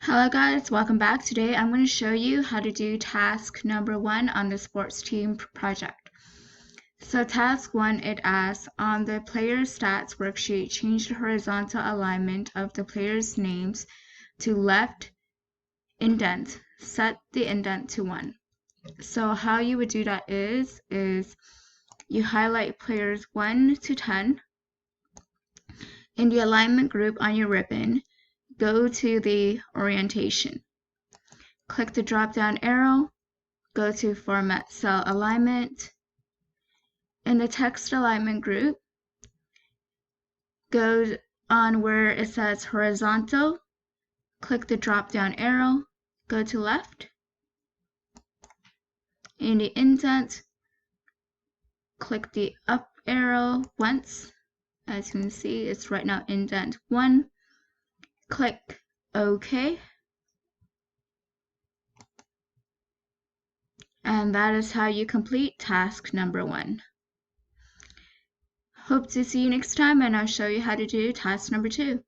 Hello guys, welcome back. Today I'm going to show you how to do task number 1 on the sports team project. So task 1, it asks, on the player's stats worksheet, change the horizontal alignment of the players' names to left indent. Set the indent to 1. So how you would do that is you highlight players 1 to 10. In the alignment group on your ribbon, go to the orientation. Click the drop-down arrow, go to Format Cell Alignment. In the text alignment group, go on where it says horizontal, click the drop-down arrow, go to left. In the indent, click the up arrow once. As you can see, it's right now indent 1. Click OK. And that is how you complete task number 1. Hope to see you next time, and I'll show you how to do task number 2.